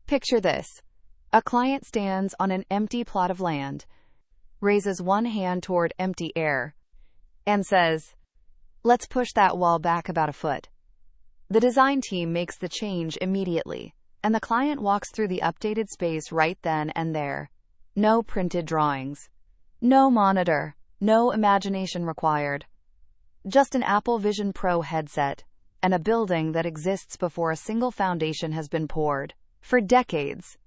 Picture this. A client stands on an empty plot of land, raises one hand toward empty air, and says, "Let's push that wall back about a foot." The design team makes the change immediately, and the client walks through the updated space right then and there. No printed drawings. No monitor. No imagination required. Just an Apple Vision Pro headset, and a building that exists before a single foundation has been poured. For decades,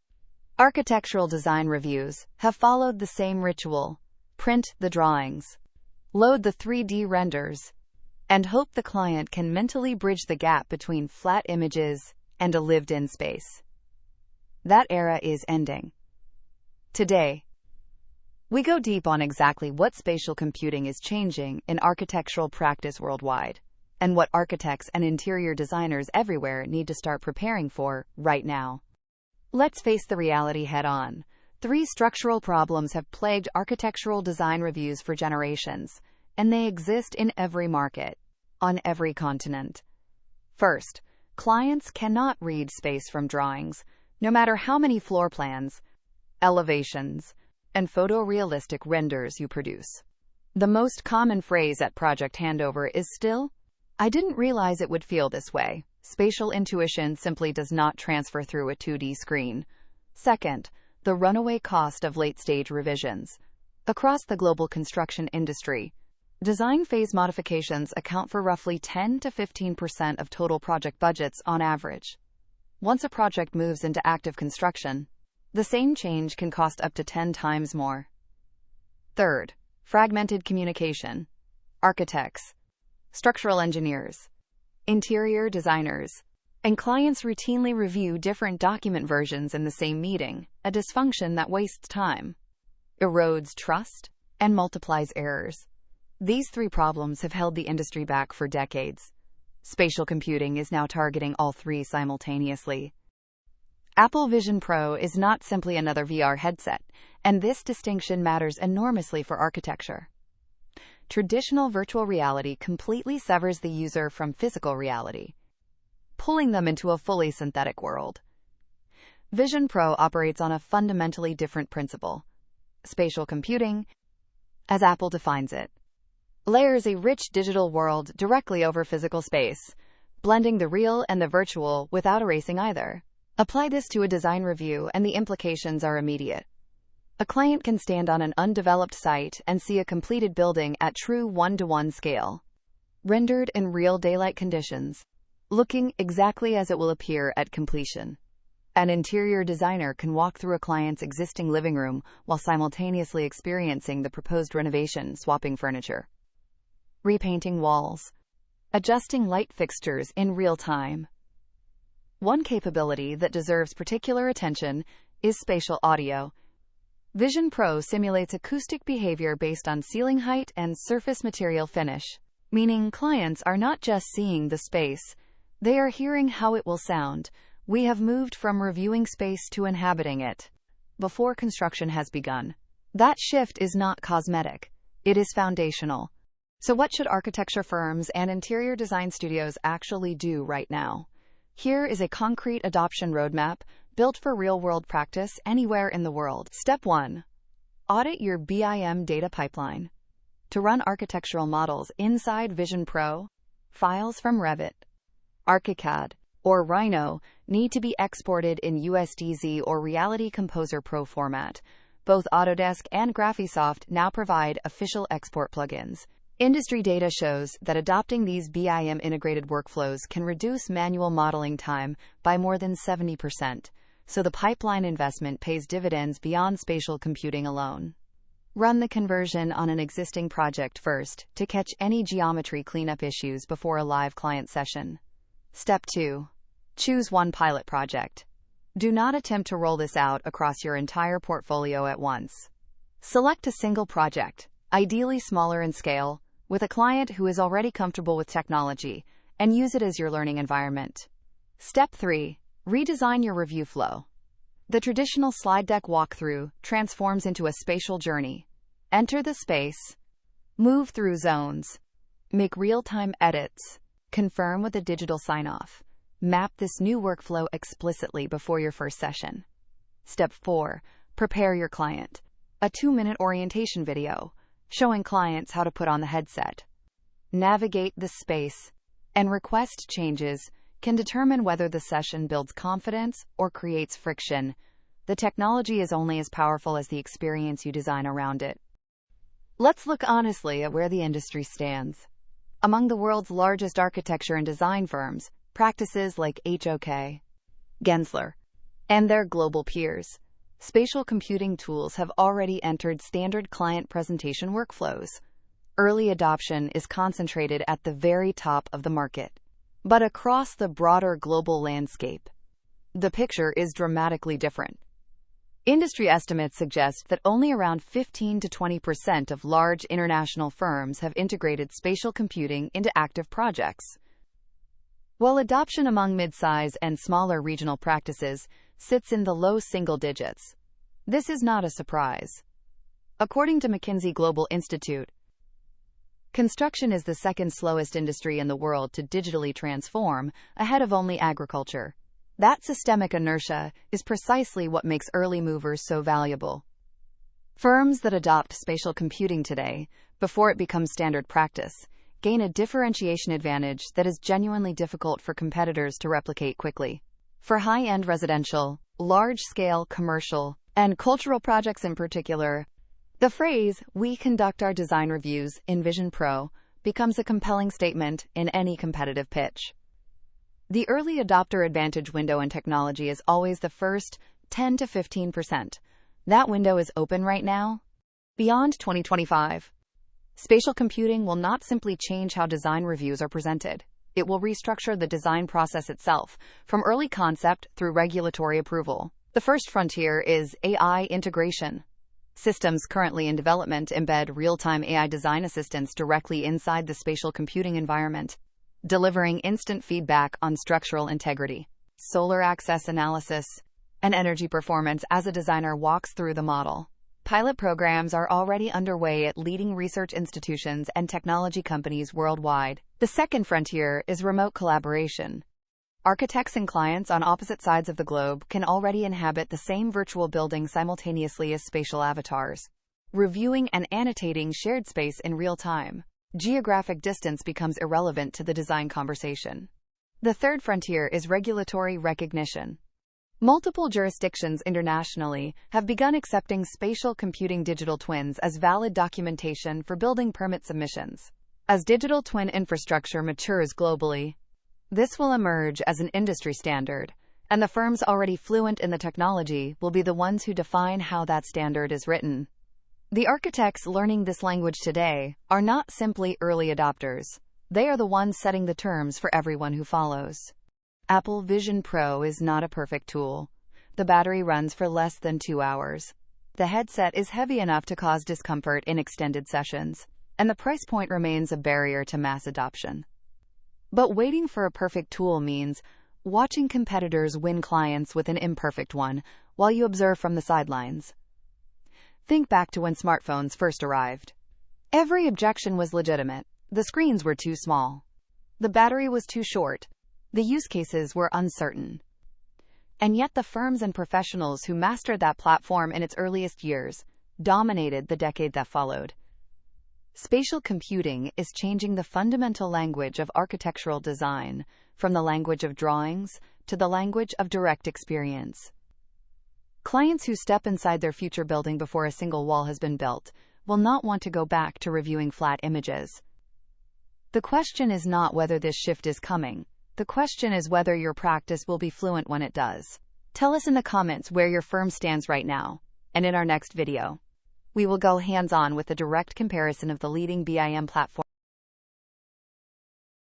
architectural design reviews have followed the same ritual. Print the drawings, load the 3D renders, and hope the client can mentally bridge the gap between flat images and a lived-in space. That era is ending. Today, we go deep on exactly what spatial computing is changing in architectural practice worldwide, and what architects and interior designers everywhere need to start preparing for right now. Let's face the reality head-on. 3 structural problems have plagued architectural design reviews for generations, and they exist in every market, on every continent. First, clients cannot read space from drawings, no matter how many floor plans, elevations, and photorealistic renders you produce. The most common phrase at project handover is still, "I didn't realize it would feel this way." Spatial intuition simply does not transfer through a 2D screen. Second, the runaway cost of late-stage revisions. Across the global construction industry, design phase modifications account for roughly 10 to 15% of total project budgets on average. Once a project moves into active construction, the same change can cost up to 10 times more. Third, fragmented communication. Architects, structural engineers, interior designers, and clients routinely review different document versions in the same meeting, a dysfunction that wastes time, erodes trust, and multiplies errors. These 3 problems have held the industry back for decades. Spatial computing is now targeting all 3 simultaneously. Apple Vision Pro is not simply another VR headset, and this distinction matters enormously for architecture. Traditional virtual reality completely severs the user from physical reality, pulling them into a fully synthetic world. Vision Pro operates on a fundamentally different principle. Spatial computing, as Apple defines it, layers a rich digital world directly over physical space, blending the real and the virtual without erasing either. Apply this to a design review and the implications are immediate. A client can stand on an undeveloped site and see a completed building at true 1-to-1 scale, rendered in real daylight conditions, looking exactly as it will appear at completion. An interior designer can walk through a client's existing living room while simultaneously experiencing the proposed renovation, swapping furniture, repainting walls, adjusting light fixtures in real time. One capability that deserves particular attention is spatial audio. Vision Pro simulates acoustic behavior based on ceiling height and surface material finish, meaning clients are not just seeing the space, they are hearing how it will sound. We have moved from reviewing space to inhabiting it before construction has begun. That shift is not cosmetic, it is foundational. So what should architecture firms and interior design studios actually do right now? Here is a concrete adoption roadmap built for real-world practice anywhere in the world. Step 1. Audit your BIM data pipeline. To run architectural models inside Vision Pro, files from Revit, ArchiCAD, or Rhino need to be exported in USDZ or Reality Composer Pro format. Both Autodesk and Graphisoft now provide official export plugins. Industry data shows that adopting these BIM integrated workflows can reduce manual modeling time by more than 70%, so the pipeline investment pays dividends beyond spatial computing alone. Run the conversion on an existing project first to catch any geometry cleanup issues before a live client session. Step 2. Choose one pilot project. Do not attempt to roll this out across your entire portfolio at once. Select a single project, ideally smaller in scale, with a client who is already comfortable with technology, and use it as your learning environment. Step 3. Redesign your review flow. The traditional slide deck walkthrough transforms into a spatial journey. Enter the space, move through zones, make real-time edits, confirm with a digital sign-off. Map this new workflow explicitly before your first session. Step 4. Prepare your client. A 2-minute orientation video showing clients how to put on the headset, navigate the space, and request changes can determine whether the session builds confidence or creates friction. The technology is only as powerful as the experience you design around it. Let's look honestly at where the industry stands. Among the world's largest architecture and design firms, practices like HOK, Gensler, and their global peers, spatial computing tools have already entered standard client presentation workflows. Early adoption is concentrated at the very top of the market. But across the broader global landscape, the picture is dramatically different. Industry estimates suggest that only around 15 to 20% of large international firms have integrated spatial computing into active projects, while adoption among mid-size and smaller regional practices sits in the low single digits. This is not a surprise. According to McKinsey Global Institute, construction is the second slowest industry in the world to digitally transform, ahead of only agriculture. That systemic inertia is precisely what makes early movers so valuable. Firms that adopt spatial computing today, before it becomes standard practice, gain a differentiation advantage that is genuinely difficult for competitors to replicate quickly. For high-end residential, large-scale commercial, and cultural projects in particular, the phrase, "We conduct our design reviews in Vision Pro," becomes a compelling statement in any competitive pitch. The early adopter advantage window in technology is always the first 10 to 15%. That window is open right now. Beyond 2025, spatial computing will not simply change how design reviews are presented. It will restructure the design process itself, from early concept through regulatory approval. The first frontier is AI integration. Systems currently in development embed real-time AI design assistants directly inside the spatial computing environment, delivering instant feedback on structural integrity, solar access analysis, and energy performance as a designer walks through the model. Pilot programs are already underway at leading research institutions and technology companies worldwide. The second frontier is remote collaboration. Architects and clients on opposite sides of the globe can already inhabit the same virtual building simultaneously as spatial avatars, reviewing and annotating shared space in real time. Geographic distance becomes irrelevant to the design conversation. The third frontier is regulatory recognition. Multiple jurisdictions internationally have begun accepting spatial computing digital twins as valid documentation for building permit submissions. As digital twin infrastructure matures globally, this will emerge as an industry standard, and the firms already fluent in the technology will be the ones who define how that standard is written. The architects learning this language today are not simply early adopters. They are the ones setting the terms for everyone who follows. Apple Vision Pro is not a perfect tool. The battery runs for less than 2 hours. The headset is heavy enough to cause discomfort in extended sessions, and the price point remains a barrier to mass adoption. But waiting for a perfect tool means watching competitors win clients with an imperfect one while you observe from the sidelines. Think back to when smartphones first arrived. Every objection was legitimate. The screens were too small. The battery was too short. The use cases were uncertain. And yet the firms and professionals who mastered that platform in its earliest years dominated the decade that followed. Spatial computing is changing the fundamental language of architectural design, from the language of drawings to the language of direct experience. Clients who step inside their future building before a single wall has been built will not want to go back to reviewing flat images. The question is not whether this shift is coming. The question is whether your practice will be fluent when it does. Tell us in the comments where your firm stands right now, and in our next video, we will go hands-on with a direct comparison of the leading BIM platform